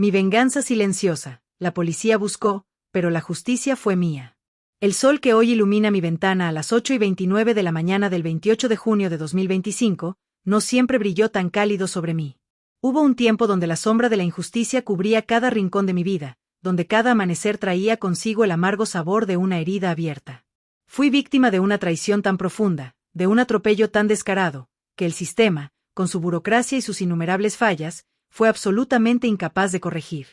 Mi venganza silenciosa. La policía buscó, pero la justicia fue mía. El sol que hoy ilumina mi ventana a las 8:29 de la mañana del 28 de junio de 2025, no siempre brilló tan cálido sobre mí. Hubo un tiempo donde la sombra de la injusticia cubría cada rincón de mi vida, donde cada amanecer traía consigo el amargo sabor de una herida abierta. Fui víctima de una traición tan profunda, de un atropello tan descarado, que el sistema, con su burocracia y sus innumerables fallas, fue absolutamente incapaz de corregir.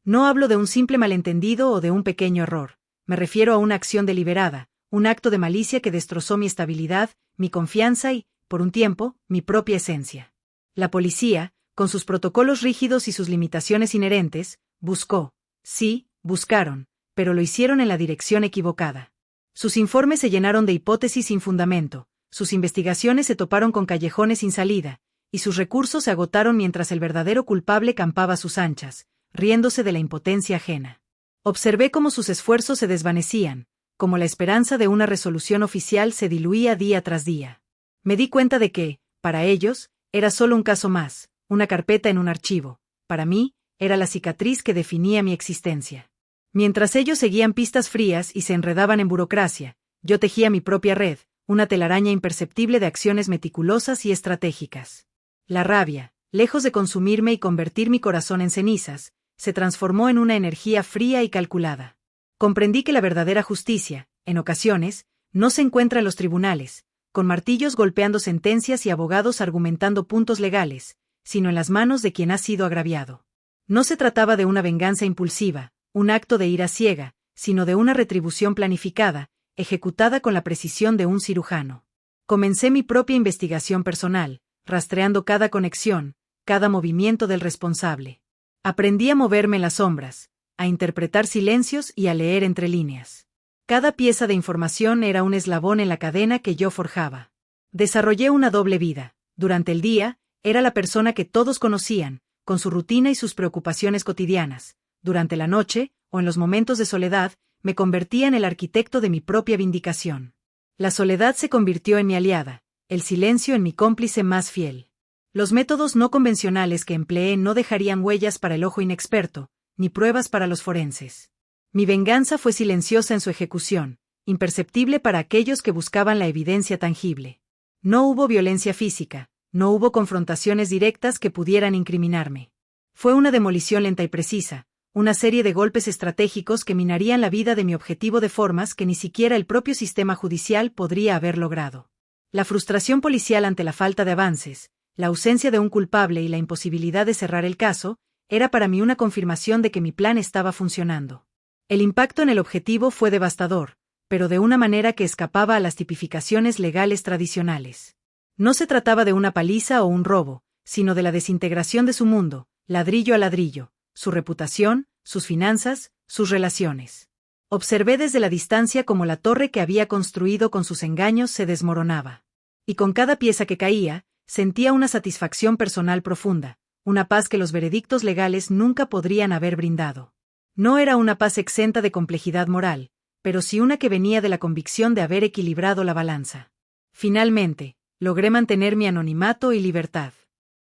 No hablo de un simple malentendido o de un pequeño error, me refiero a una acción deliberada, un acto de malicia que destrozó mi estabilidad, mi confianza y, por un tiempo, mi propia esencia. La policía, con sus protocolos rígidos y sus limitaciones inherentes, buscó. Sí, buscaron, pero lo hicieron en la dirección equivocada. Sus informes se llenaron de hipótesis sin fundamento, sus investigaciones se toparon con callejones sin salida, y sus recursos se agotaron mientras el verdadero culpable campaba a sus anchas, riéndose de la impotencia ajena. Observé cómo sus esfuerzos se desvanecían, como la esperanza de una resolución oficial se diluía día tras día. Me di cuenta de que, para ellos, era solo un caso más, una carpeta en un archivo. Para mí, era la cicatriz que definía mi existencia. Mientras ellos seguían pistas frías y se enredaban en burocracia, yo tejía mi propia red, una telaraña imperceptible de acciones meticulosas y estratégicas. La rabia, lejos de consumirme y convertir mi corazón en cenizas, se transformó en una energía fría y calculada. Comprendí que la verdadera justicia, en ocasiones, no se encuentra en los tribunales, con martillos golpeando sentencias y abogados argumentando puntos legales, sino en las manos de quien ha sido agraviado. No se trataba de una venganza impulsiva, un acto de ira ciega, sino de una retribución planificada, ejecutada con la precisión de un cirujano. Comencé mi propia investigación personal, rastreando cada conexión, cada movimiento del responsable. Aprendí a moverme en las sombras, a interpretar silencios y a leer entre líneas. Cada pieza de información era un eslabón en la cadena que yo forjaba. Desarrollé una doble vida. Durante el día, era la persona que todos conocían, con su rutina y sus preocupaciones cotidianas. Durante la noche, o en los momentos de soledad, me convertía en el arquitecto de mi propia vindicación. La soledad se convirtió en mi aliada, el silencio en mi cómplice más fiel. Los métodos no convencionales que empleé no dejarían huellas para el ojo inexperto, ni pruebas para los forenses. Mi venganza fue silenciosa en su ejecución, imperceptible para aquellos que buscaban la evidencia tangible. No hubo violencia física, no hubo confrontaciones directas que pudieran incriminarme. Fue una demolición lenta y precisa, una serie de golpes estratégicos que minarían la vida de mi objetivo de formas que ni siquiera el propio sistema judicial podría haber logrado. La frustración policial ante la falta de avances, la ausencia de un culpable y la imposibilidad de cerrar el caso, era para mí una confirmación de que mi plan estaba funcionando. El impacto en el objetivo fue devastador, pero de una manera que escapaba a las tipificaciones legales tradicionales. No se trataba de una paliza o un robo, sino de la desintegración de su mundo, ladrillo a ladrillo, su reputación, sus finanzas, sus relaciones. Observé desde la distancia cómo la torre que había construido con sus engaños se desmoronaba. Y con cada pieza que caía, sentía una satisfacción personal profunda, una paz que los veredictos legales nunca podrían haber brindado. No era una paz exenta de complejidad moral, pero sí una que venía de la convicción de haber equilibrado la balanza. Finalmente, logré mantener mi anonimato y libertad.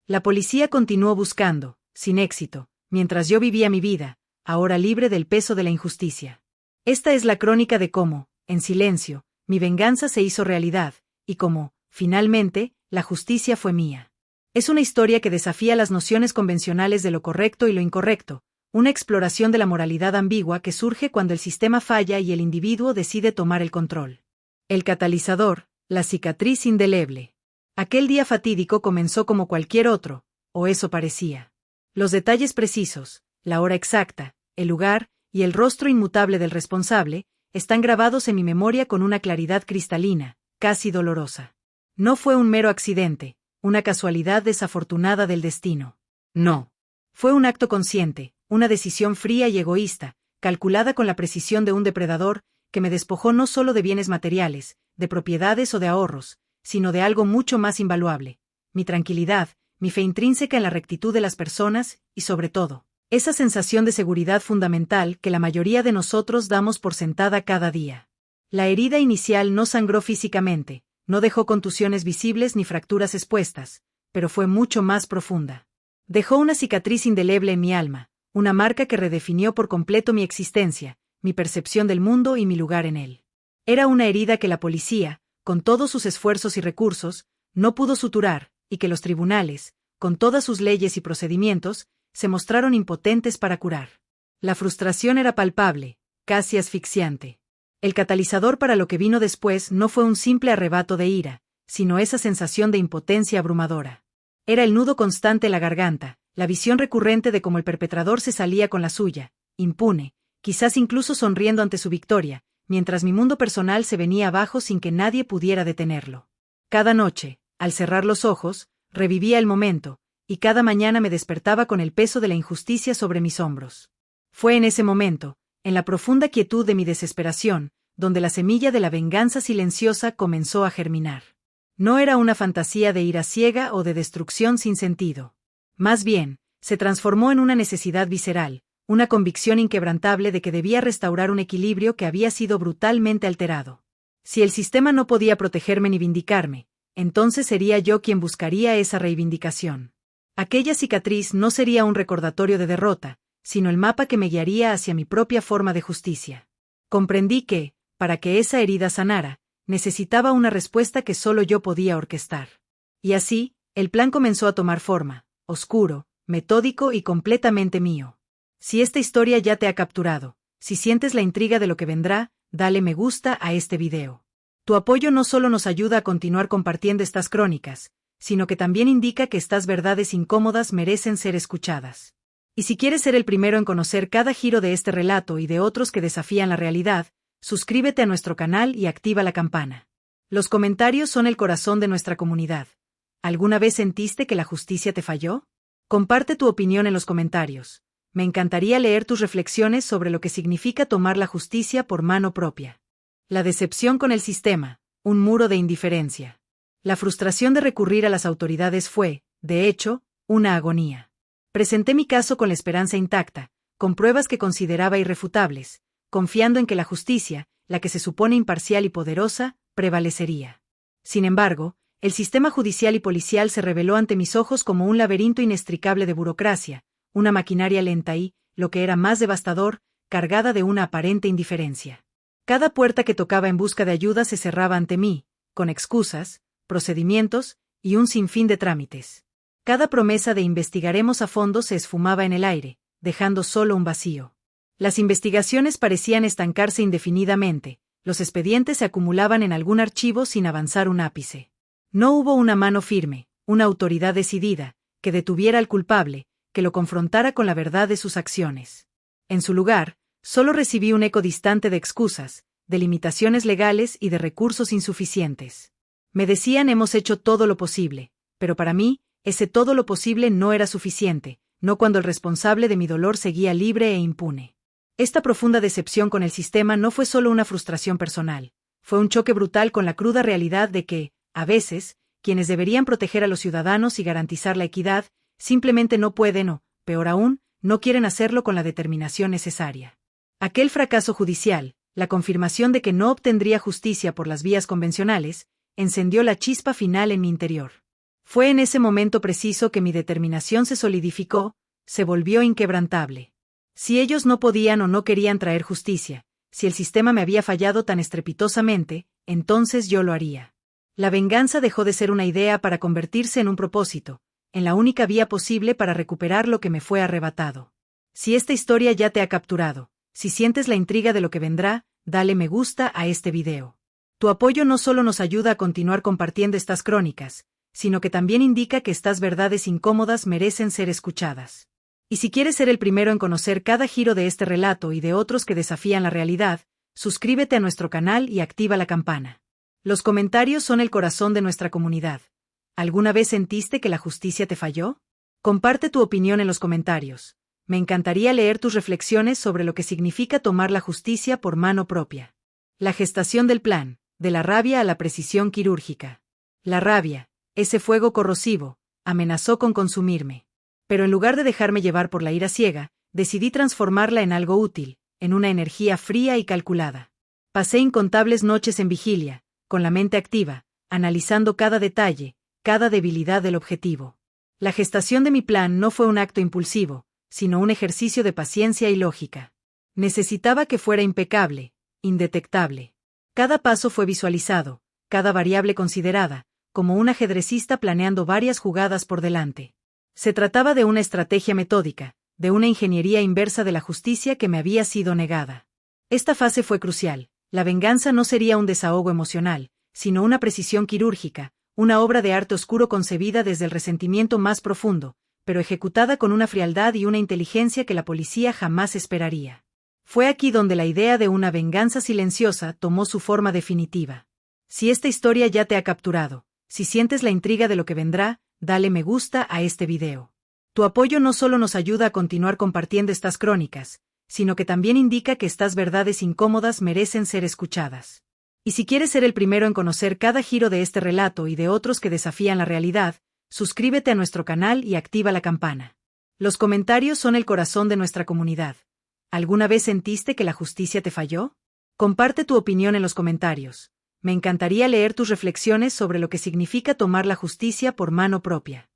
La policía continuó buscando, sin éxito, mientras yo vivía mi vida, ahora libre del peso de la injusticia. Esta es la crónica de cómo, en silencio, mi venganza se hizo realidad, y cómo, finalmente, la justicia fue mía. Es una historia que desafía las nociones convencionales de lo correcto y lo incorrecto, una exploración de la moralidad ambigua que surge cuando el sistema falla y el individuo decide tomar el control. El catalizador, la cicatriz indeleble. Aquel día fatídico comenzó como cualquier otro, o eso parecía. Los detalles precisos, la hora exacta, el lugar y el rostro inmutable del responsable, están grabados en mi memoria con una claridad cristalina, casi dolorosa. No fue un mero accidente, una casualidad desafortunada del destino. No. Fue un acto consciente, una decisión fría y egoísta, calculada con la precisión de un depredador, que me despojó no solo de bienes materiales, de propiedades o de ahorros, sino de algo mucho más invaluable: mi tranquilidad, mi fe intrínseca en la rectitud de las personas, y sobre todo, esa sensación de seguridad fundamental que la mayoría de nosotros damos por sentada cada día. La herida inicial no sangró físicamente, no dejó contusiones visibles ni fracturas expuestas, pero fue mucho más profunda. Dejó una cicatriz indeleble en mi alma, una marca que redefinió por completo mi existencia, mi percepción del mundo y mi lugar en él. Era una herida que la policía, con todos sus esfuerzos y recursos, no pudo suturar, y que los tribunales, con todas sus leyes y procedimientos, se mostraron impotentes para curar. La frustración era palpable, casi asfixiante. El catalizador para lo que vino después no fue un simple arrebato de ira, sino esa sensación de impotencia abrumadora. Era el nudo constante en la garganta, la visión recurrente de cómo el perpetrador se salía con la suya, impune, quizás incluso sonriendo ante su victoria, mientras mi mundo personal se venía abajo sin que nadie pudiera detenerlo. Cada noche, al cerrar los ojos, revivía el momento, y cada mañana me despertaba con el peso de la injusticia sobre mis hombros. Fue en ese momento, en la profunda quietud de mi desesperación, donde la semilla de la venganza silenciosa comenzó a germinar. No era una fantasía de ira ciega o de destrucción sin sentido. Más bien, se transformó en una necesidad visceral, una convicción inquebrantable de que debía restaurar un equilibrio que había sido brutalmente alterado. Si el sistema no podía protegerme ni vindicarme, entonces sería yo quien buscaría esa reivindicación. Aquella cicatriz no sería un recordatorio de derrota, sino el mapa que me guiaría hacia mi propia forma de justicia. Comprendí que, para que esa herida sanara, necesitaba una respuesta que solo yo podía orquestar. Y así, el plan comenzó a tomar forma, oscuro, metódico y completamente mío. Si esta historia ya te ha capturado, si sientes la intriga de lo que vendrá, dale me gusta a este video. Tu apoyo no solo nos ayuda a continuar compartiendo estas crónicas, sino que también indica que estas verdades incómodas merecen ser escuchadas. Y si quieres ser el primero en conocer cada giro de este relato y de otros que desafían la realidad, suscríbete a nuestro canal y activa la campana. Los comentarios son el corazón de nuestra comunidad. ¿Alguna vez sentiste que la justicia te falló? Comparte tu opinión en los comentarios. Me encantaría leer tus reflexiones sobre lo que significa tomar la justicia por mano propia. La decepción con el sistema, un muro de indiferencia. La frustración de recurrir a las autoridades fue, de hecho, una agonía. Presenté mi caso con la esperanza intacta, con pruebas que consideraba irrefutables, confiando en que la justicia, la que se supone imparcial y poderosa, prevalecería. Sin embargo, el sistema judicial y policial se reveló ante mis ojos como un laberinto inextricable de burocracia, una maquinaria lenta y, lo que era más devastador, cargada de una aparente indiferencia. Cada puerta que tocaba en busca de ayuda se cerraba ante mí, con excusas, procedimientos y un sinfín de trámites. Cada promesa de investigaremos a fondo se esfumaba en el aire, dejando solo un vacío. Las investigaciones parecían estancarse indefinidamente, los expedientes se acumulaban en algún archivo sin avanzar un ápice. No hubo una mano firme, una autoridad decidida, que detuviera al culpable, que lo confrontara con la verdad de sus acciones. En su lugar, solo recibí un eco distante de excusas, de limitaciones legales y de recursos insuficientes. Me decían hemos hecho todo lo posible, pero para mí, ese todo lo posible no era suficiente, no cuando el responsable de mi dolor seguía libre e impune. Esta profunda decepción con el sistema no fue solo una frustración personal, fue un choque brutal con la cruda realidad de que, a veces, quienes deberían proteger a los ciudadanos y garantizar la equidad, simplemente no pueden o, peor aún, no quieren hacerlo con la determinación necesaria. Aquel fracaso judicial, la confirmación de que no obtendría justicia por las vías convencionales, encendió la chispa final en mi interior. Fue en ese momento preciso que mi determinación se solidificó, se volvió inquebrantable. Si ellos no podían o no querían traer justicia, si el sistema me había fallado tan estrepitosamente, entonces yo lo haría. La venganza dejó de ser una idea para convertirse en un propósito, en la única vía posible para recuperar lo que me fue arrebatado. Si esta historia ya te ha capturado, si sientes la intriga de lo que vendrá, dale me gusta a este video. Tu apoyo no solo nos ayuda a continuar compartiendo estas crónicas, sino que también indica que estas verdades incómodas merecen ser escuchadas. Y si quieres ser el primero en conocer cada giro de este relato y de otros que desafían la realidad, suscríbete a nuestro canal y activa la campana. Los comentarios son el corazón de nuestra comunidad. ¿Alguna vez sentiste que la justicia te falló? Comparte tu opinión en los comentarios. Me encantaría leer tus reflexiones sobre lo que significa tomar la justicia por mano propia. La gestación del plan, de la rabia a la precisión quirúrgica. La rabia, ese fuego corrosivo, amenazó con consumirme. Pero en lugar de dejarme llevar por la ira ciega, decidí transformarla en algo útil, en una energía fría y calculada. Pasé incontables noches en vigilia, con la mente activa, analizando cada detalle, cada debilidad del objetivo. La gestación de mi plan no fue un acto impulsivo, sino un ejercicio de paciencia y lógica. Necesitaba que fuera impecable, indetectable. Cada paso fue visualizado, cada variable considerada, como un ajedrecista planeando varias jugadas por delante. Se trataba de una estrategia metódica, de una ingeniería inversa de la justicia que me había sido negada. Esta fase fue crucial. La venganza no sería un desahogo emocional, sino una precisión quirúrgica, una obra de arte oscuro concebida desde el resentimiento más profundo, pero ejecutada con una frialdad y una inteligencia que la policía jamás esperaría. Fue aquí donde la idea de una venganza silenciosa tomó su forma definitiva. Si esta historia ya te ha capturado, si sientes la intriga de lo que vendrá, dale me gusta a este video. Tu apoyo no solo nos ayuda a continuar compartiendo estas crónicas, sino que también indica que estas verdades incómodas merecen ser escuchadas. Y si quieres ser el primero en conocer cada giro de este relato y de otros que desafían la realidad, suscríbete a nuestro canal y activa la campana. Los comentarios son el corazón de nuestra comunidad. ¿Alguna vez sentiste que la justicia te falló? Comparte tu opinión en los comentarios. Me encantaría leer tus reflexiones sobre lo que significa tomar la justicia por mano propia.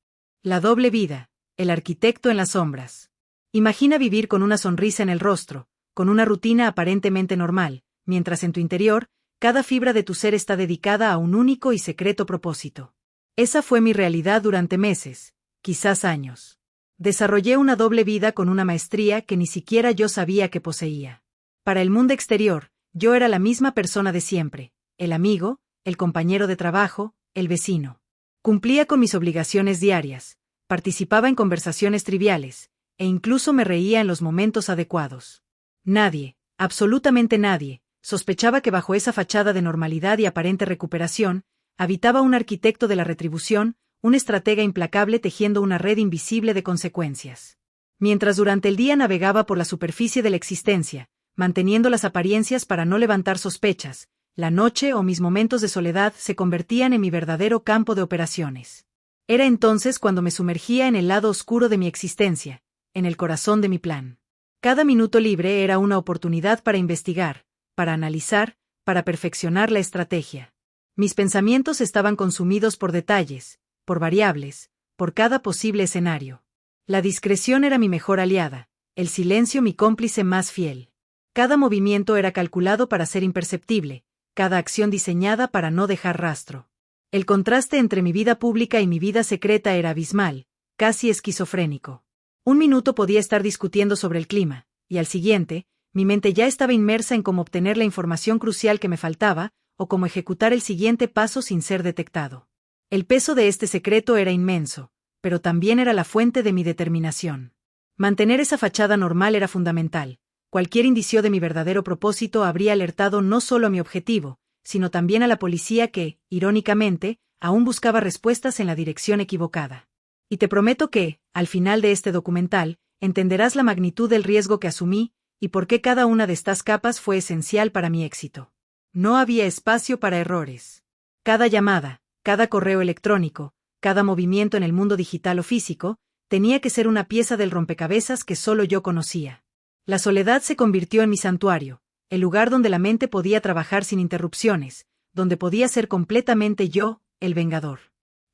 La doble vida, el arquitecto en las sombras. Imagina vivir con una sonrisa en el rostro, con una rutina aparentemente normal, mientras en tu interior, cada fibra de tu ser está dedicada a un único y secreto propósito. Esa fue mi realidad durante meses, quizás años. Desarrollé una doble vida con una maestría que ni siquiera yo sabía que poseía. Para el mundo exterior, yo era la misma persona de siempre, el amigo, el compañero de trabajo, el vecino. Cumplía con mis obligaciones diarias, participaba en conversaciones triviales, e incluso me reía en los momentos adecuados. Nadie, absolutamente nadie, sospechaba que bajo esa fachada de normalidad y aparente recuperación, habitaba un arquitecto de la retribución, un estratega implacable tejiendo una red invisible de consecuencias. Mientras durante el día navegaba por la superficie de la existencia, manteniendo las apariencias para no levantar sospechas, la noche o mis momentos de soledad se convertían en mi verdadero campo de operaciones. Era entonces cuando me sumergía en el lado oscuro de mi existencia, en el corazón de mi plan. Cada minuto libre era una oportunidad para investigar, para analizar, para perfeccionar la estrategia. Mis pensamientos estaban consumidos por detalles, por variables, por cada posible escenario. La discreción era mi mejor aliada, el silencio mi cómplice más fiel. Cada movimiento era calculado para ser imperceptible, cada acción diseñada para no dejar rastro. El contraste entre mi vida pública y mi vida secreta era abismal, casi esquizofrénico. Un minuto podía estar discutiendo sobre el clima, y al siguiente, mi mente ya estaba inmersa en cómo obtener la información crucial que me faltaba, o cómo ejecutar el siguiente paso sin ser detectado. El peso de este secreto era inmenso, pero también era la fuente de mi determinación. Mantener esa fachada normal era fundamental. Cualquier indicio de mi verdadero propósito habría alertado no solo a mi objetivo, sino también a la policía que, irónicamente, aún buscaba respuestas en la dirección equivocada. Y te prometo que, al final de este documental, entenderás la magnitud del riesgo que asumí, y por qué cada una de estas capas fue esencial para mi éxito. No había espacio para errores. Cada llamada, cada correo electrónico, cada movimiento en el mundo digital o físico, tenía que ser una pieza del rompecabezas que solo yo conocía. La soledad se convirtió en mi santuario, el lugar donde la mente podía trabajar sin interrupciones, donde podía ser completamente yo, el vengador.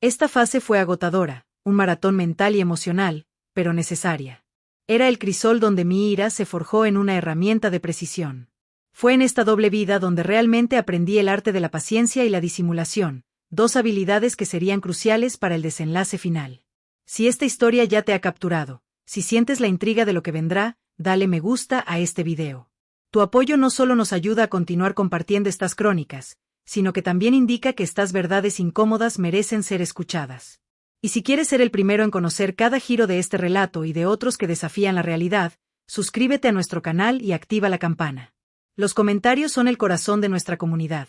Esta fase fue agotadora, un maratón mental y emocional, pero necesaria. Era el crisol donde mi ira se forjó en una herramienta de precisión. Fue en esta doble vida donde realmente aprendí el arte de la paciencia y la disimulación, dos habilidades que serían cruciales para el desenlace final. Si esta historia ya te ha capturado, si sientes la intriga de lo que vendrá, dale me gusta a este video. Tu apoyo no solo nos ayuda a continuar compartiendo estas crónicas, sino que también indica que estas verdades incómodas merecen ser escuchadas. Y si quieres ser el primero en conocer cada giro de este relato y de otros que desafían la realidad, suscríbete a nuestro canal y activa la campana. Los comentarios son el corazón de nuestra comunidad.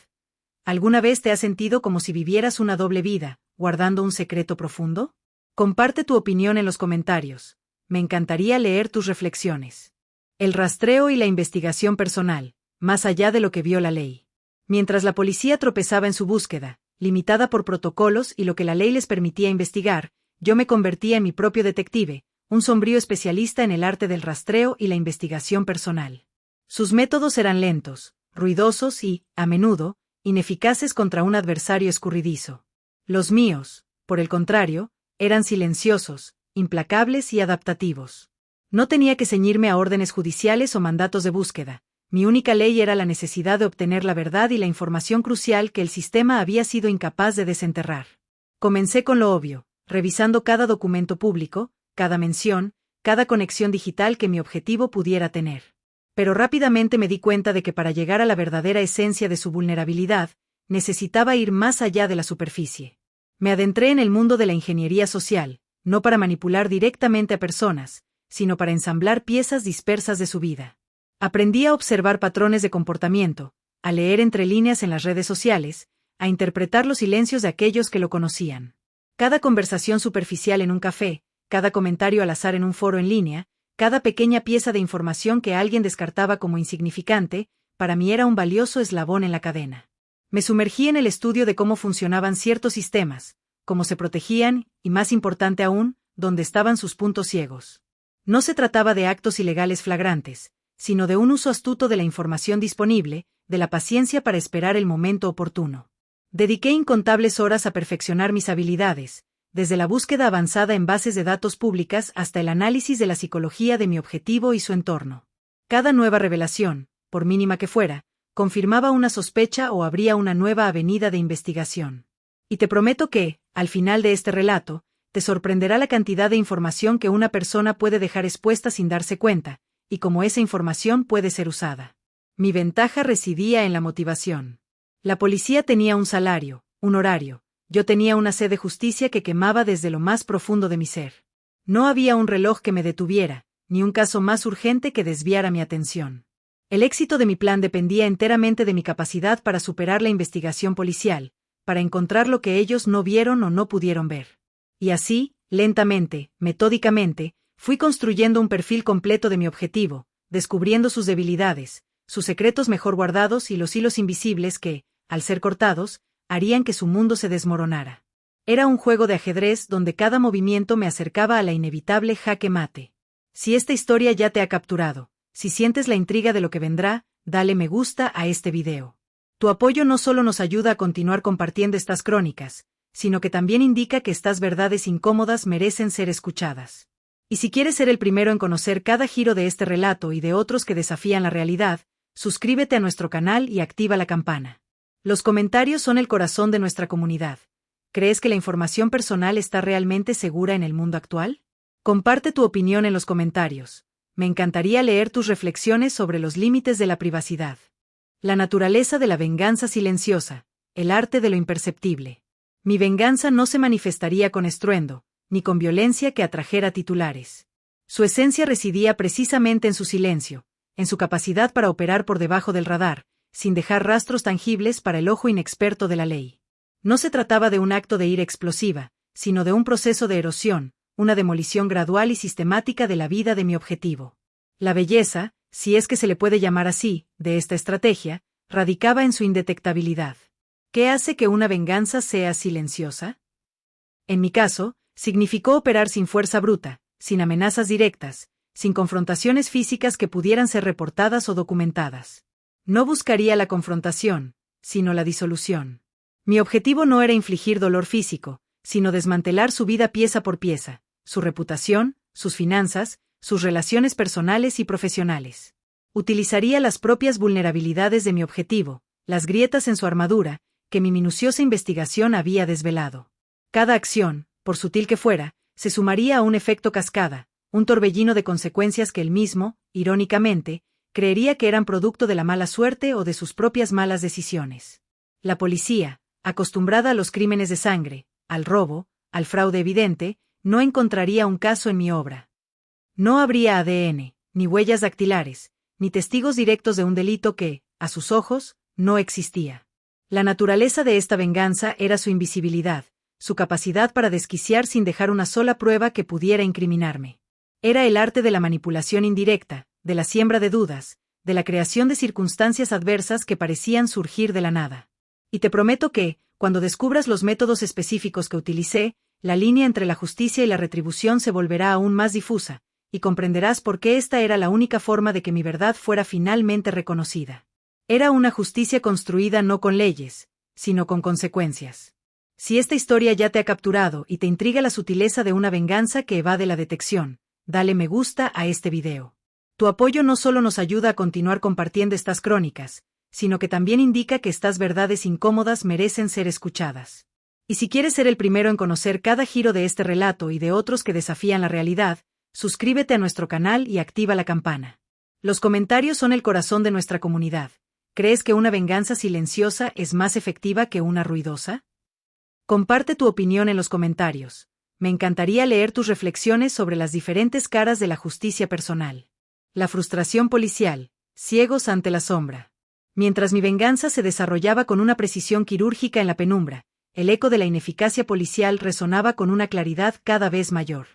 ¿Alguna vez te has sentido como si vivieras una doble vida, guardando un secreto profundo? Comparte tu opinión en los comentarios. Me encantaría leer tus reflexiones. El rastreo y la investigación personal, más allá de lo que vio la ley. Mientras la policía tropezaba en su búsqueda, limitada por protocolos y lo que la ley les permitía investigar, yo me convertía en mi propio detective, un sombrío especialista en el arte del rastreo y la investigación personal. Sus métodos eran lentos, ruidosos y, a menudo, ineficaces contra un adversario escurridizo. Los míos, por el contrario, eran silenciosos, implacables y adaptativos. No tenía que ceñirme a órdenes judiciales o mandatos de búsqueda. Mi única ley era la necesidad de obtener la verdad y la información crucial que el sistema había sido incapaz de desenterrar. Comencé con lo obvio, revisando cada documento público, cada mención, cada conexión digital que mi objetivo pudiera tener. Pero rápidamente me di cuenta de que para llegar a la verdadera esencia de su vulnerabilidad, necesitaba ir más allá de la superficie. Me adentré en el mundo de la ingeniería social, no para manipular directamente a personas, sino para ensamblar piezas dispersas de su vida. Aprendí a observar patrones de comportamiento, a leer entre líneas en las redes sociales, a interpretar los silencios de aquellos que lo conocían. Cada conversación superficial en un café, cada comentario al azar en un foro en línea, cada pequeña pieza de información que alguien descartaba como insignificante, para mí era un valioso eslabón en la cadena. Me sumergí en el estudio de cómo funcionaban ciertos sistemas, cómo se protegían, y más importante aún, dónde estaban sus puntos ciegos. No se trataba de actos ilegales flagrantes, sino de un uso astuto de la información disponible, de la paciencia para esperar el momento oportuno. Dediqué incontables horas a perfeccionar mis habilidades, desde la búsqueda avanzada en bases de datos públicas hasta el análisis de la psicología de mi objetivo y su entorno. Cada nueva revelación, por mínima que fuera, confirmaba una sospecha o abría una nueva avenida de investigación. Y te prometo que, al final de este relato, te sorprenderá la cantidad de información que una persona puede dejar expuesta sin darse cuenta, y cómo esa información puede ser usada. Mi ventaja residía en la motivación. La policía tenía un salario, un horario. Yo tenía una sed de justicia que quemaba desde lo más profundo de mi ser. No había un reloj que me detuviera, ni un caso más urgente que desviara mi atención. El éxito de mi plan dependía enteramente de mi capacidad para superar la investigación policial, para encontrar lo que ellos no vieron o no pudieron ver. Y así, lentamente, metódicamente, fui construyendo un perfil completo de mi objetivo, descubriendo sus debilidades, sus secretos mejor guardados y los hilos invisibles que, al ser cortados, harían que su mundo se desmoronara. Era un juego de ajedrez donde cada movimiento me acercaba a la inevitable jaque mate. Si esta historia ya te ha capturado, si sientes la intriga de lo que vendrá, dale me gusta a este video. Tu apoyo no solo nos ayuda a continuar compartiendo estas crónicas, sino que también indica que estas verdades incómodas merecen ser escuchadas. Y si quieres ser el primero en conocer cada giro de este relato y de otros que desafían la realidad, suscríbete a nuestro canal y activa la campana. Los comentarios son el corazón de nuestra comunidad. ¿Crees que la información personal está realmente segura en el mundo actual? Comparte tu opinión en los comentarios. Me encantaría leer tus reflexiones sobre los límites de la privacidad. La naturaleza de la venganza silenciosa, el arte de lo imperceptible. Mi venganza no se manifestaría con estruendo, ni con violencia que atrajera titulares. Su esencia residía precisamente en su silencio, en su capacidad para operar por debajo del radar, sin dejar rastros tangibles para el ojo inexperto de la ley. No se trataba de un acto de ira explosiva, sino de un proceso de erosión, una demolición gradual y sistemática de la vida de mi objetivo. La belleza, si es que se le puede llamar así, de esta estrategia, radicaba en su indetectabilidad. ¿Qué hace que una venganza sea silenciosa? En mi caso, significó operar sin fuerza bruta, sin amenazas directas, sin confrontaciones físicas que pudieran ser reportadas o documentadas. No buscaría la confrontación, sino la disolución. Mi objetivo no era infligir dolor físico, sino desmantelar su vida pieza por pieza, su reputación, sus finanzas, sus relaciones personales y profesionales. Utilizaría las propias vulnerabilidades de mi objetivo, las grietas en su armadura, que mi minuciosa investigación había desvelado. Cada acción, por sutil que fuera, se sumaría a un efecto cascada, un torbellino de consecuencias que él mismo, irónicamente, creería que eran producto de la mala suerte o de sus propias malas decisiones. La policía, acostumbrada a los crímenes de sangre, al robo, al fraude evidente, no encontraría un caso en mi obra. No habría ADN, ni huellas dactilares, ni testigos directos de un delito que, a sus ojos, no existía. La naturaleza de esta venganza era su invisibilidad, su capacidad para desquiciar sin dejar una sola prueba que pudiera incriminarme. Era el arte de la manipulación indirecta, de la siembra de dudas, de la creación de circunstancias adversas que parecían surgir de la nada. Y te prometo que, cuando descubras los métodos específicos que utilicé, la línea entre la justicia y la retribución se volverá aún más difusa, y comprenderás por qué esta era la única forma de que mi verdad fuera finalmente reconocida. Era una justicia construida no con leyes, sino con consecuencias. Si esta historia ya te ha capturado y te intriga la sutileza de una venganza que evade la detección, dale me gusta a este video. Tu apoyo no solo nos ayuda a continuar compartiendo estas crónicas, sino que también indica que estas verdades incómodas merecen ser escuchadas. Y si quieres ser el primero en conocer cada giro de este relato y de otros que desafían la realidad, suscríbete a nuestro canal y activa la campana. Los comentarios son el corazón de nuestra comunidad. ¿Crees que una venganza silenciosa es más efectiva que una ruidosa? Comparte tu opinión en los comentarios. Me encantaría leer tus reflexiones sobre las diferentes caras de la justicia personal. La frustración policial, ciegos ante la sombra. Mientras mi venganza se desarrollaba con una precisión quirúrgica en la penumbra, el eco de la ineficacia policial resonaba con una claridad cada vez mayor.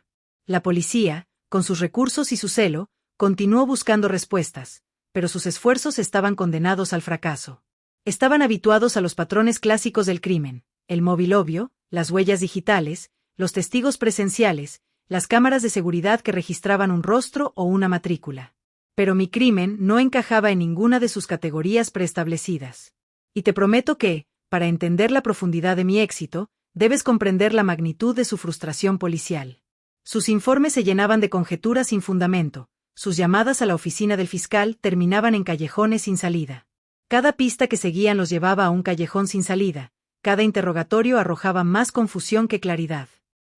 La policía, con sus recursos y su celo, continuó buscando respuestas, pero sus esfuerzos estaban condenados al fracaso. Estaban habituados a los patrones clásicos del crimen, el móvil obvio, las huellas digitales, los testigos presenciales, las cámaras de seguridad que registraban un rostro o una matrícula. Pero mi crimen no encajaba en ninguna de sus categorías preestablecidas. Y te prometo que, para entender la profundidad de mi éxito, debes comprender la magnitud de su frustración policial. Sus informes se llenaban de conjeturas sin fundamento, sus llamadas a la oficina del fiscal terminaban en callejones sin salida. Cada pista que seguían los llevaba a un callejón sin salida, cada interrogatorio arrojaba más confusión que claridad.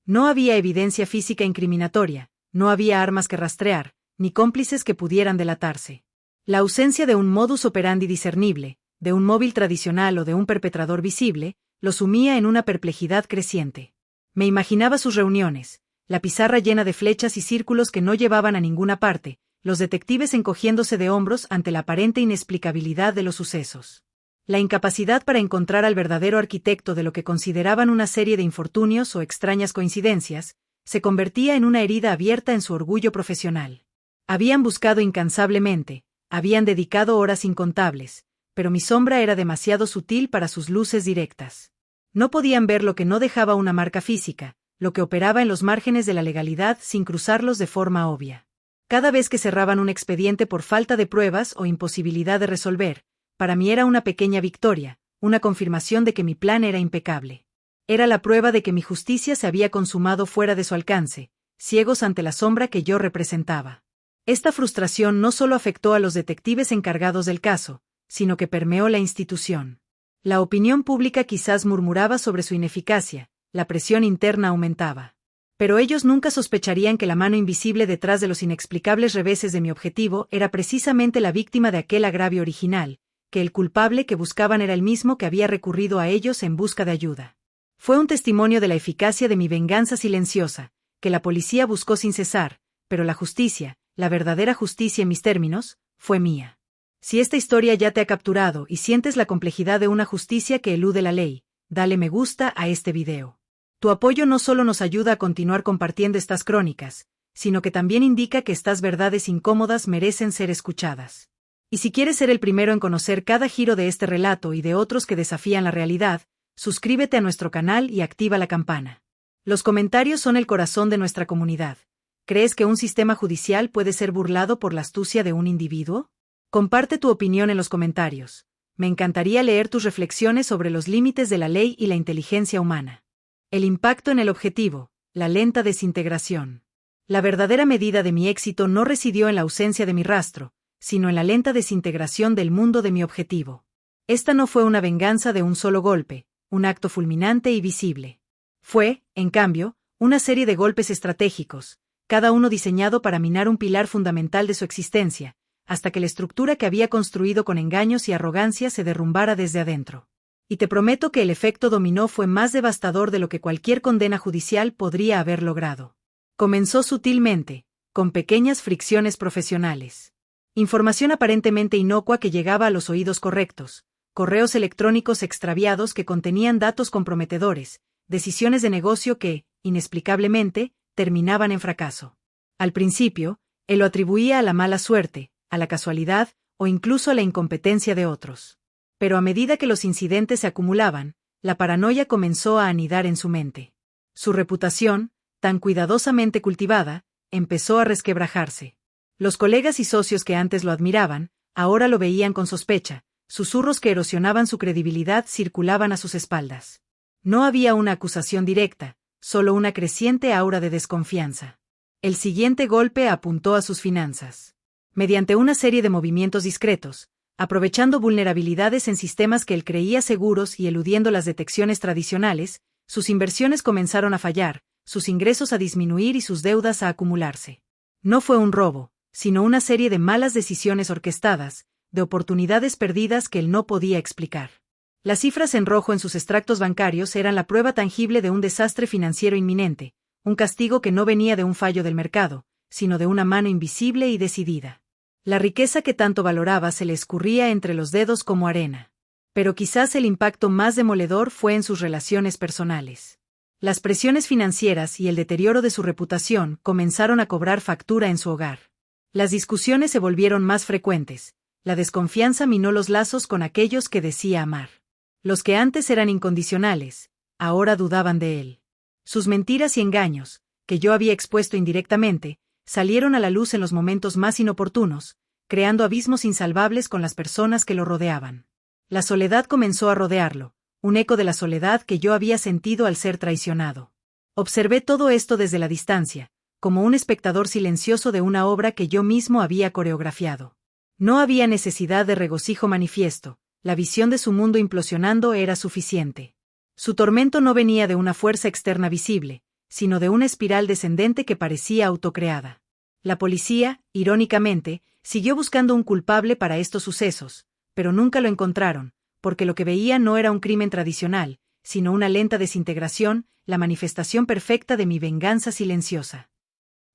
No había evidencia física incriminatoria, no había armas que rastrear, ni cómplices que pudieran delatarse. La ausencia de un modus operandi discernible, de un móvil tradicional o de un perpetrador visible, lo sumía en una perplejidad creciente. Me imaginaba sus reuniones, la pizarra llena de flechas y círculos que no llevaban a ninguna parte, los detectives encogiéndose de hombros ante la aparente inexplicabilidad de los sucesos. La incapacidad para encontrar al verdadero arquitecto de lo que consideraban una serie de infortunios o extrañas coincidencias, se convertía en una herida abierta en su orgullo profesional. Habían buscado incansablemente, habían dedicado horas incontables, pero mi sombra era demasiado sutil para sus luces directas. No podían ver lo que no dejaba una marca física, lo que operaba en los márgenes de la legalidad sin cruzarlos de forma obvia. Cada vez que cerraban un expediente por falta de pruebas o imposibilidad de resolver, para mí era una pequeña victoria, una confirmación de que mi plan era impecable. Era la prueba de que mi justicia se había consumado fuera de su alcance, ciegos ante la sombra que yo representaba. Esta frustración no solo afectó a los detectives encargados del caso, sino que permeó la institución. La opinión pública quizás murmuraba sobre su ineficacia, la presión interna aumentaba. Pero ellos nunca sospecharían que la mano invisible detrás de los inexplicables reveses de mi objetivo era precisamente la víctima de aquel agravio original, que el culpable que buscaban era el mismo que había recurrido a ellos en busca de ayuda. Fue un testimonio de la eficacia de mi venganza silenciosa, que la policía buscó sin cesar, pero la justicia, la verdadera justicia en mis términos, fue mía. Si esta historia ya te ha capturado y sientes la complejidad de una justicia que elude la ley, dale me gusta a este video. Tu apoyo no solo nos ayuda a continuar compartiendo estas crónicas, sino que también indica que estas verdades incómodas merecen ser escuchadas. Y si quieres ser el primero en conocer cada giro de este relato y de otros que desafían la realidad, suscríbete a nuestro canal y activa la campana. Los comentarios son el corazón de nuestra comunidad. ¿Crees que un sistema judicial puede ser burlado por la astucia de un individuo? Comparte tu opinión en los comentarios. Me encantaría leer tus reflexiones sobre los límites de la ley y la inteligencia humana. El impacto en el objetivo, la lenta desintegración. La verdadera medida de mi éxito no residió en la ausencia de mi rastro, sino en la lenta desintegración del mundo de mi objetivo. Esta no fue una venganza de un solo golpe, un acto fulminante y visible. Fue, en cambio, una serie de golpes estratégicos, cada uno diseñado para minar un pilar fundamental de su existencia, hasta que la estructura que había construido con engaños y arrogancia se derrumbara desde adentro. Y te prometo que el efecto dominó fue más devastador de lo que cualquier condena judicial podría haber logrado. Comenzó sutilmente, con pequeñas fricciones profesionales. Información aparentemente inocua que llegaba a los oídos correctos, correos electrónicos extraviados que contenían datos comprometedores, decisiones de negocio que, inexplicablemente, terminaban en fracaso. Al principio, él lo atribuía a la mala suerte, a la casualidad, o incluso a la incompetencia de otros. Pero a medida que los incidentes se acumulaban, la paranoia comenzó a anidar en su mente. Su reputación, tan cuidadosamente cultivada, empezó a resquebrajarse. Los colegas y socios que antes lo admiraban, ahora lo veían con sospecha, susurros que erosionaban su credibilidad circulaban a sus espaldas. No había una acusación directa, solo una creciente aura de desconfianza. El siguiente golpe apuntó a sus finanzas. Mediante una serie de movimientos discretos, aprovechando vulnerabilidades en sistemas que él creía seguros y eludiendo las detecciones tradicionales, sus inversiones comenzaron a fallar, sus ingresos a disminuir y sus deudas a acumularse. No fue un robo, sino una serie de malas decisiones orquestadas, de oportunidades perdidas que él no podía explicar. Las cifras en rojo en sus extractos bancarios eran la prueba tangible de un desastre financiero inminente, un castigo que no venía de un fallo del mercado, sino de una mano invisible y decidida. La riqueza que tanto valoraba se le escurría entre los dedos como arena. Pero quizás el impacto más demoledor fue en sus relaciones personales. Las presiones financieras y el deterioro de su reputación comenzaron a cobrar factura en su hogar. Las discusiones se volvieron más frecuentes, la desconfianza minó los lazos con aquellos que decía amar. Los que antes eran incondicionales, ahora dudaban de él. Sus mentiras y engaños, que yo había expuesto indirectamente, salieron a la luz en los momentos más inoportunos, creando abismos insalvables con las personas que lo rodeaban. La soledad comenzó a rodearlo, un eco de la soledad que yo había sentido al ser traicionado. Observé todo esto desde la distancia, como un espectador silencioso de una obra que yo mismo había coreografiado. No había necesidad de regocijo manifiesto, la visión de su mundo implosionando era suficiente. Su tormento no venía de una fuerza externa visible, sino de una espiral descendente que parecía autocreada. La policía, irónicamente, siguió buscando un culpable para estos sucesos, pero nunca lo encontraron, porque lo que veía no era un crimen tradicional, sino una lenta desintegración, la manifestación perfecta de mi venganza silenciosa.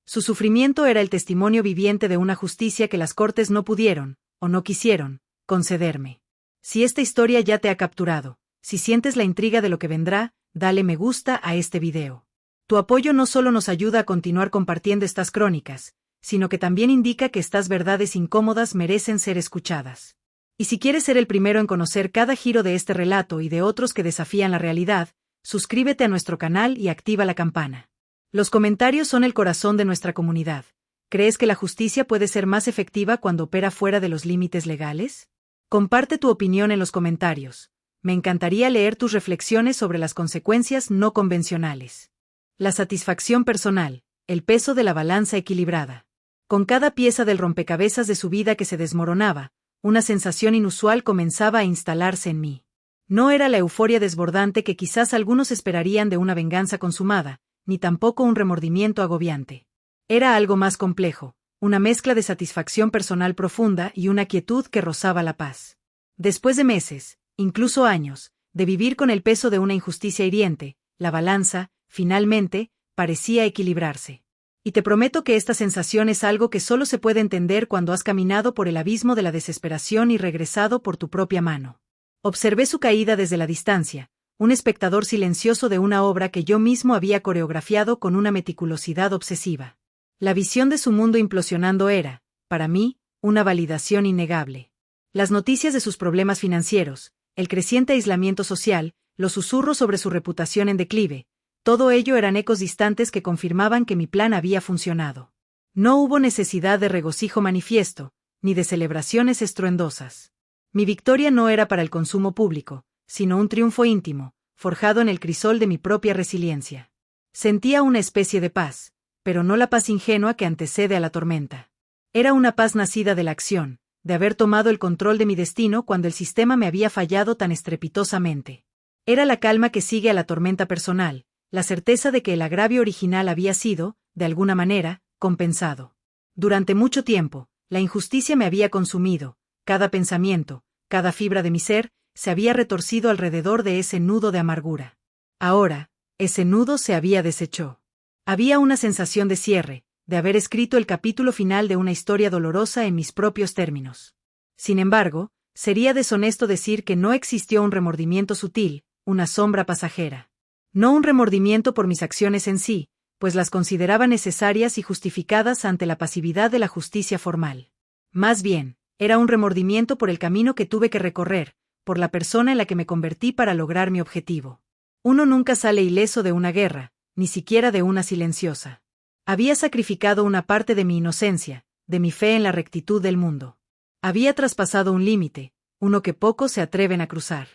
Su sufrimiento era el testimonio viviente de una justicia que las cortes no pudieron, o no quisieron, concederme. Si esta historia ya te ha capturado, si sientes la intriga de lo que vendrá, dale me gusta a este video. Tu apoyo no solo nos ayuda a continuar compartiendo estas crónicas, sino que también indica que estas verdades incómodas merecen ser escuchadas. Y si quieres ser el primero en conocer cada giro de este relato y de otros que desafían la realidad, suscríbete a nuestro canal y activa la campana. Los comentarios son el corazón de nuestra comunidad. ¿Crees que la justicia puede ser más efectiva cuando opera fuera de los límites legales? Comparte tu opinión en los comentarios. Me encantaría leer tus reflexiones sobre las consecuencias no convencionales. La satisfacción personal, el peso de la balanza equilibrada. Con cada pieza del rompecabezas de su vida que se desmoronaba, una sensación inusual comenzaba a instalarse en mí. No era la euforia desbordante que quizás algunos esperarían de una venganza consumada, ni tampoco un remordimiento agobiante. Era algo más complejo, una mezcla de satisfacción personal profunda y una quietud que rozaba la paz. Después de meses, incluso años, de vivir con el peso de una injusticia hiriente, la balanza, finalmente, parecía equilibrarse. Y te prometo que esta sensación es algo que solo se puede entender cuando has caminado por el abismo de la desesperación y regresado por tu propia mano. Observé su caída desde la distancia, un espectador silencioso de una obra que yo mismo había coreografiado con una meticulosidad obsesiva. La visión de su mundo implosionando era, para mí, una validación innegable. Las noticias de sus problemas financieros, el creciente aislamiento social, los susurros sobre su reputación en declive, todo ello eran ecos distantes que confirmaban que mi plan había funcionado. No hubo necesidad de regocijo manifiesto, ni de celebraciones estruendosas. Mi victoria no era para el consumo público, sino un triunfo íntimo, forjado en el crisol de mi propia resiliencia. Sentía una especie de paz, pero no la paz ingenua que antecede a la tormenta. Era una paz nacida de la acción, de haber tomado el control de mi destino cuando el sistema me había fallado tan estrepitosamente. Era la calma que sigue a la tormenta personal, la certeza de que el agravio original había sido, de alguna manera, compensado. Durante mucho tiempo, la injusticia me había consumido, cada pensamiento, cada fibra de mi ser, se había retorcido alrededor de ese nudo de amargura. Ahora, ese nudo se había deshecho. Había una sensación de cierre, de haber escrito el capítulo final de una historia dolorosa en mis propios términos. Sin embargo, sería deshonesto decir que no existió un remordimiento sutil, una sombra pasajera. No un remordimiento por mis acciones en sí, pues las consideraba necesarias y justificadas ante la pasividad de la justicia formal. Más bien, era un remordimiento por el camino que tuve que recorrer, por la persona en la que me convertí para lograr mi objetivo. Uno nunca sale ileso de una guerra, ni siquiera de una silenciosa. Había sacrificado una parte de mi inocencia, de mi fe en la rectitud del mundo. Había traspasado un límite, uno que pocos se atreven a cruzar.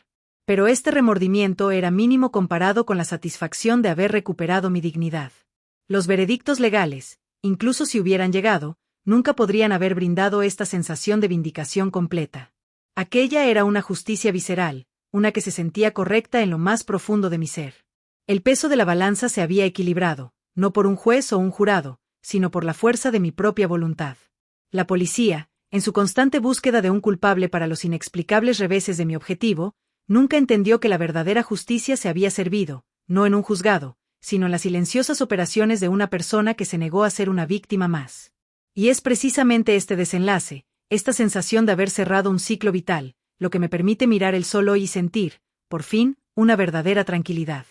Pero este remordimiento era mínimo comparado con la satisfacción de haber recuperado mi dignidad. Los veredictos legales, Incluso si hubieran llegado, nunca podrían haber brindado esta sensación de vindicación completa. Aquella era una justicia visceral, una que se sentía correcta en lo más profundo de mi ser. El peso de la balanza se había equilibrado, no por un juez o un jurado, sino por la fuerza de mi propia voluntad. La policía, en su constante búsqueda de un culpable para los inexplicables reveses de mi objetivo, nunca entendió que la verdadera justicia se había servido, no en un juzgado, sino en las silenciosas operaciones de una persona que se negó a ser una víctima más. Y es precisamente este desenlace, esta sensación de haber cerrado un ciclo vital, lo que me permite mirar el sol hoy y sentir, por fin, una verdadera tranquilidad.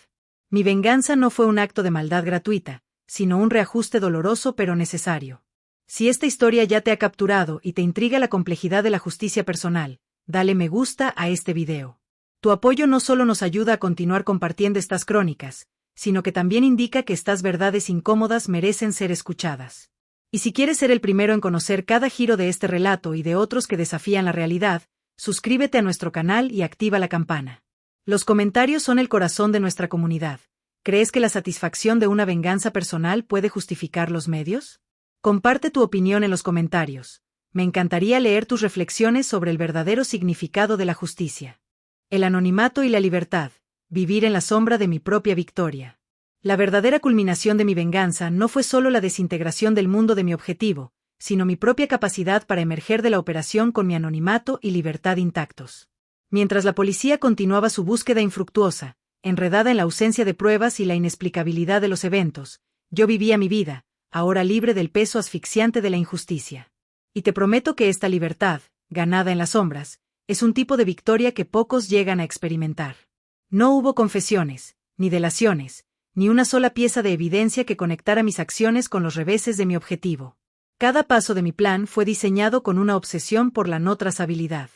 Mi venganza no fue un acto de maldad gratuita, sino un reajuste doloroso pero necesario. Si esta historia ya te ha capturado y te intriga la complejidad de la justicia personal, dale me gusta a este video. Tu apoyo no solo nos ayuda a continuar compartiendo estas crónicas, sino que también indica que estas verdades incómodas merecen ser escuchadas. Y si quieres ser el primero en conocer cada giro de este relato y de otros que desafían la realidad, suscríbete a nuestro canal y activa la campana. Los comentarios son el corazón de nuestra comunidad. ¿Crees que la satisfacción de una venganza personal puede justificar los medios? Comparte tu opinión en los comentarios. Me encantaría leer tus reflexiones sobre el verdadero significado de la justicia. El anonimato y la libertad. Vivir en la sombra de mi propia victoria. La verdadera culminación de mi venganza no fue solo la desintegración del mundo de mi objetivo, sino mi propia capacidad para emerger de la operación con mi anonimato y libertad intactos. Mientras la policía continuaba su búsqueda infructuosa, enredada en la ausencia de pruebas y la inexplicabilidad de los eventos, yo vivía mi vida, ahora libre del peso asfixiante de la injusticia. Y te prometo que esta libertad, ganada en las sombras, es un tipo de victoria que pocos llegan a experimentar. No hubo confesiones, ni delaciones, ni una sola pieza de evidencia que conectara mis acciones con los reveses de mi objetivo. Cada paso de mi plan fue diseñado con una obsesión por la no trazabilidad.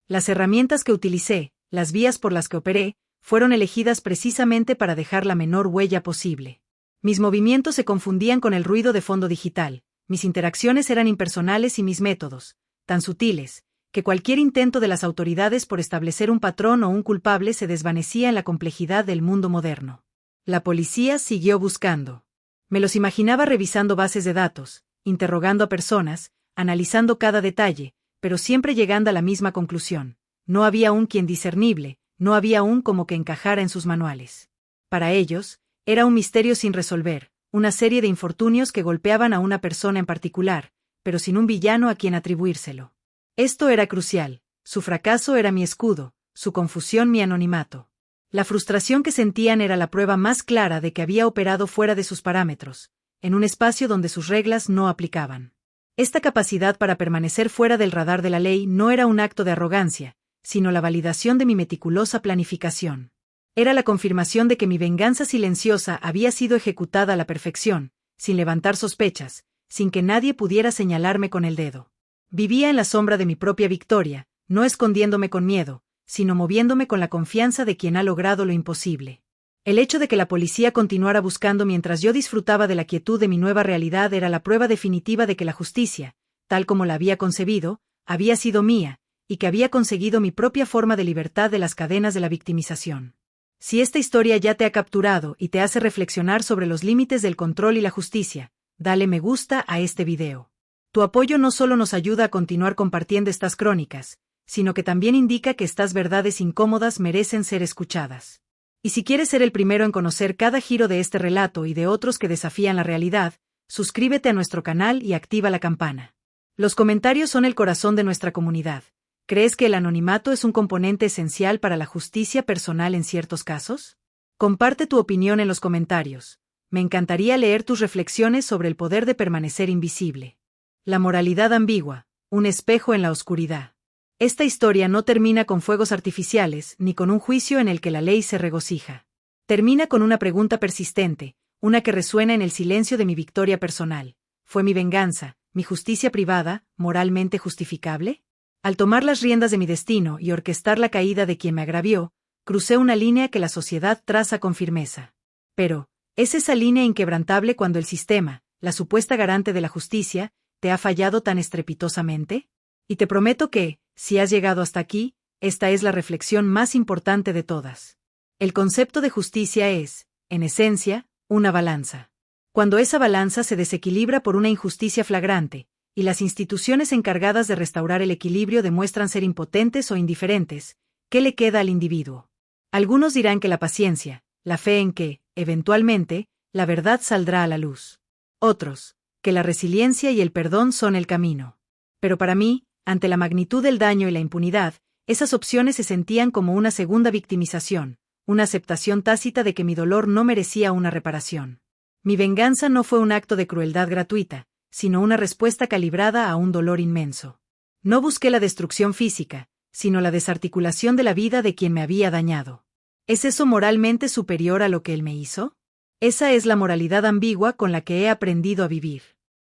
Las herramientas que utilicé, las vías por las que operé, fueron elegidas precisamente para dejar la menor huella posible. Mis movimientos se confundían con el ruido de fondo digital, mis interacciones eran impersonales y mis métodos, tan sutiles, que cualquier intento de las autoridades por establecer un patrón o un culpable se desvanecía en la complejidad del mundo moderno. La policía siguió buscando. Me los imaginaba revisando bases de datos, interrogando a personas, analizando cada detalle, pero siempre llegando a la misma conclusión. No había un quien discernible, no había un como que encajara en sus manuales. Para ellos, era un misterio sin resolver, una serie de infortunios que golpeaban a una persona en particular, pero sin un villano a quien atribuírselo. Esto era crucial, su fracaso era mi escudo, su confusión mi anonimato. La frustración que sentían era la prueba más clara de que había operado fuera de sus parámetros, en un espacio donde sus reglas no aplicaban. Esta capacidad para permanecer fuera del radar de la ley no era un acto de arrogancia, sino la validación de mi meticulosa planificación. Era la confirmación de que mi venganza silenciosa había sido ejecutada a la perfección, sin levantar sospechas, sin que nadie pudiera señalarme con el dedo. Vivía en la sombra de mi propia victoria, no escondiéndome con miedo, sino moviéndome con la confianza de quien ha logrado lo imposible. El hecho de que la policía continuara buscando mientras yo disfrutaba de la quietud de mi nueva realidad era la prueba definitiva de que la justicia, tal como la había concebido, había sido mía, y que había conseguido mi propia forma de libertad de las cadenas de la victimización. Si esta historia ya te ha capturado y te hace reflexionar sobre los límites del control y la justicia, dale me gusta a este video. Tu apoyo no solo nos ayuda a continuar compartiendo estas crónicas, sino que también indica que estas verdades incómodas merecen ser escuchadas. Y si quieres ser el primero en conocer cada giro de este relato y de otros que desafían la realidad, suscríbete a nuestro canal y activa la campana. Los comentarios son el corazón de nuestra comunidad. ¿Crees que el anonimato es un componente esencial para la justicia personal en ciertos casos? Comparte tu opinión en los comentarios. Me encantaría leer tus reflexiones sobre el poder de permanecer invisible. La moralidad ambigua, un espejo en la oscuridad. Esta historia no termina con fuegos artificiales ni con un juicio en el que la ley se regocija. Termina con una pregunta persistente, una que resuena en el silencio de mi victoria personal. ¿Fue mi venganza, mi justicia privada, moralmente justificable? Al tomar las riendas de mi destino y orquestar la caída de quien me agravió, crucé una línea que la sociedad traza con firmeza. Pero, ¿es esa línea inquebrantable cuando el sistema, la supuesta garante de la justicia, te ha fallado tan estrepitosamente? Y te prometo que, si has llegado hasta aquí, esta es la reflexión más importante de todas. El concepto de justicia es, en esencia, una balanza. Cuando esa balanza se desequilibra por una injusticia flagrante, y las instituciones encargadas de restaurar el equilibrio demuestran ser impotentes o indiferentes, ¿qué le queda al individuo? Algunos dirán que la paciencia, la fe en que, eventualmente, la verdad saldrá a la luz. Otros, que la resiliencia y el perdón son el camino. Pero para mí, ante la magnitud del daño y la impunidad, esas opciones se sentían como una segunda victimización, una aceptación tácita de que mi dolor no merecía una reparación. Mi venganza no fue un acto de crueldad gratuita, sino una respuesta calibrada a un dolor inmenso. No busqué la destrucción física, sino la desarticulación de la vida de quien me había dañado. ¿Es eso moralmente superior a lo que él me hizo? Esa es la moralidad ambigua con la que he aprendido a vivir.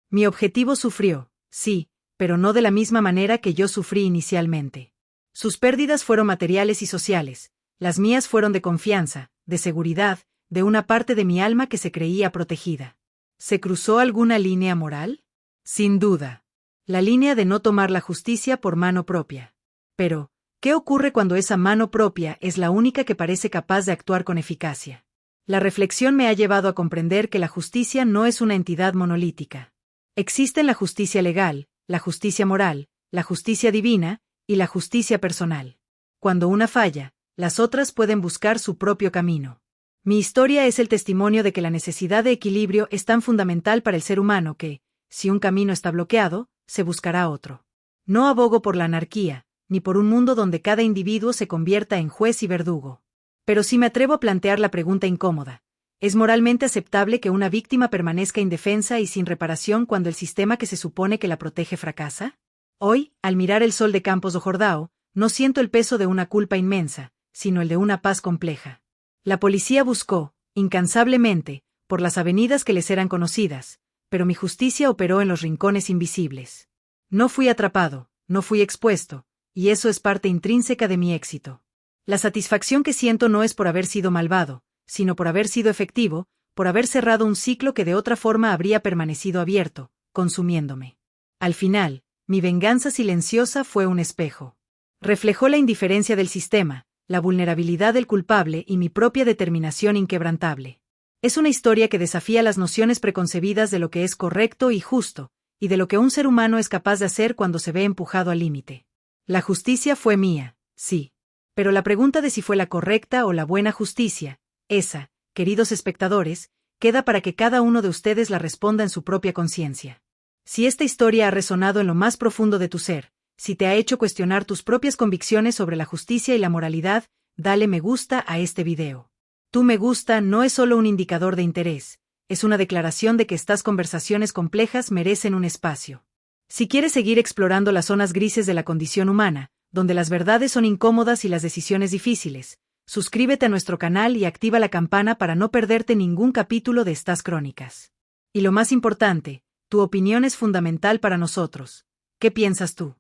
Mi objetivo sufrió, sí, pero no de la misma manera que yo sufrí inicialmente. Sus pérdidas fueron materiales y sociales, las mías fueron de confianza, de seguridad, de una parte de mi alma que se creía protegida. ¿Se cruzó alguna línea moral? Sin duda. La línea de no tomar la justicia por mano propia. Pero, ¿qué ocurre cuando esa mano propia es la única que parece capaz de actuar con eficacia? La reflexión me ha llevado a comprender que la justicia no es una entidad monolítica. Existen la justicia legal, la justicia moral, la justicia divina y la justicia personal. Cuando una falla, las otras pueden buscar su propio camino. Mi historia es el testimonio de que la necesidad de equilibrio es tan fundamental para el ser humano que, si un camino está bloqueado, se buscará otro. No abogo por la anarquía, ni por un mundo donde cada individuo se convierta en juez y verdugo. Pero sí me atrevo a plantear la pregunta incómoda. ¿Es moralmente aceptable que una víctima permanezca indefensa y sin reparación cuando el sistema que se supone que la protege fracasa? Hoy, al mirar el sol de Campos do Jordão, no siento el peso de una culpa inmensa, sino el de una paz compleja. La policía buscó, incansablemente, por las avenidas que les eran conocidas, pero mi justicia operó en los rincones invisibles. No fui atrapado, no fui expuesto, y eso es parte intrínseca de mi éxito. La satisfacción que siento no es por haber sido malvado, sino por haber sido efectivo, por haber cerrado un ciclo que de otra forma habría permanecido abierto, consumiéndome. Al final, mi venganza silenciosa fue un espejo. Reflejó la indiferencia del sistema, la vulnerabilidad del culpable y mi propia determinación inquebrantable. Es una historia que desafía las nociones preconcebidas de lo que es correcto y justo, y de lo que un ser humano es capaz de hacer cuando se ve empujado al límite. La justicia fue mía, sí. Pero la pregunta de si fue la correcta o la buena justicia, esa, queridos espectadores, queda para que cada uno de ustedes la responda en su propia conciencia. Si esta historia ha resonado en lo más profundo de tu ser, si te ha hecho cuestionar tus propias convicciones sobre la justicia y la moralidad, dale me gusta a este video. Tu me gusta no es solo un indicador de interés, es una declaración de que estas conversaciones complejas merecen un espacio. Si quieres seguir explorando las zonas grises de la condición humana, donde las verdades son incómodas y las decisiones difíciles, suscríbete a nuestro canal y activa la campana para no perderte ningún capítulo de estas crónicas. Y lo más importante, tu opinión es fundamental para nosotros. ¿Qué piensas tú?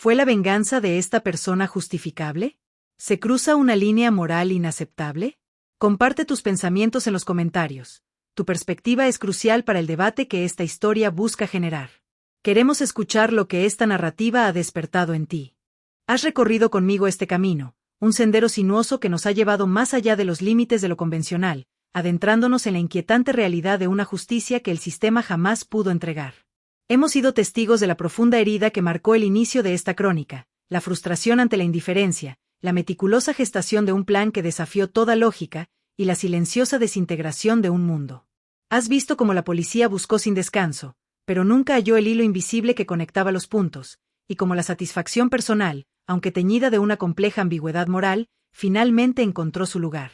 ¿Fue la venganza de esta persona justificable? ¿Se cruza una línea moral inaceptable? Comparte tus pensamientos en los comentarios. Tu perspectiva es crucial para el debate que esta historia busca generar. Queremos escuchar lo que esta narrativa ha despertado en ti. Has recorrido conmigo este camino, un sendero sinuoso que nos ha llevado más allá de los límites de lo convencional, adentrándonos en la inquietante realidad de una justicia que el sistema jamás pudo entregar. Hemos sido testigos de la profunda herida que marcó el inicio de esta crónica, la frustración ante la indiferencia, la meticulosa gestación de un plan que desafió toda lógica, y la silenciosa desintegración de un mundo. Has visto cómo la policía buscó sin descanso, pero nunca halló el hilo invisible que conectaba los puntos, y cómo la satisfacción personal, aunque teñida de una compleja ambigüedad moral, finalmente encontró su lugar.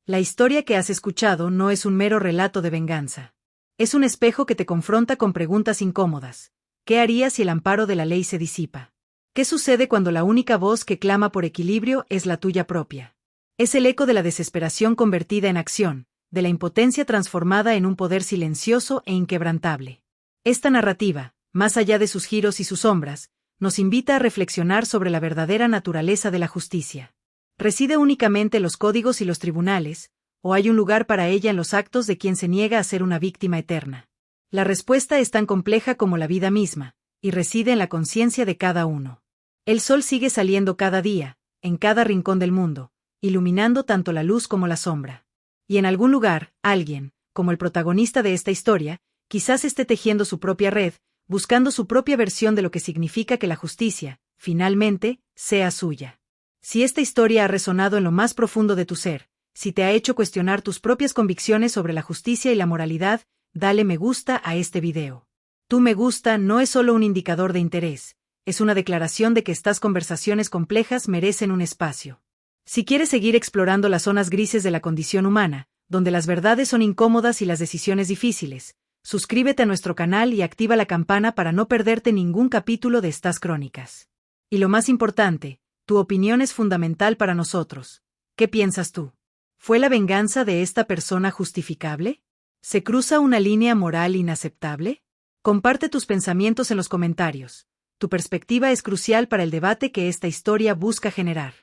La historia que has escuchado no es un mero relato de venganza. Es un espejo que te confronta con preguntas incómodas. ¿Qué harías si el amparo de la ley se disipa? ¿Qué sucede cuando la única voz que clama por equilibrio es la tuya propia? Es el eco de la desesperación convertida en acción, de la impotencia transformada en un poder silencioso e inquebrantable. Esta narrativa, más allá de sus giros y sus sombras, nos invita a reflexionar sobre la verdadera naturaleza de la justicia. ¿Reside únicamente en los códigos y los tribunales, o hay un lugar para ella en los actos de quien se niega a ser una víctima eterna? La respuesta es tan compleja como la vida misma, y reside en la conciencia de cada uno. El sol sigue saliendo cada día, en cada rincón del mundo, iluminando tanto la luz como la sombra. Y en algún lugar, alguien, como el protagonista de esta historia, quizás esté tejiendo su propia red, buscando su propia versión de lo que significa que la justicia, finalmente, sea suya. Si esta historia ha resonado en lo más profundo de tu ser, si te ha hecho cuestionar tus propias convicciones sobre la justicia y la moralidad, dale me gusta a este video. Tu me gusta no es solo un indicador de interés, es una declaración de que estas conversaciones complejas merecen un espacio. Si quieres seguir explorando las zonas grises de la condición humana, donde las verdades son incómodas y las decisiones difíciles, suscríbete a nuestro canal y activa la campana para no perderte ningún capítulo de estas crónicas. Y lo más importante, tu opinión es fundamental para nosotros. ¿Qué piensas tú? ¿Fue la venganza de esta persona justificable? ¿Se cruza una línea moral inaceptable? Comparte tus pensamientos en los comentarios. Tu perspectiva es crucial para el debate que esta historia busca generar.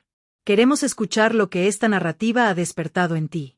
Queremos escuchar lo que esta narrativa ha despertado en ti.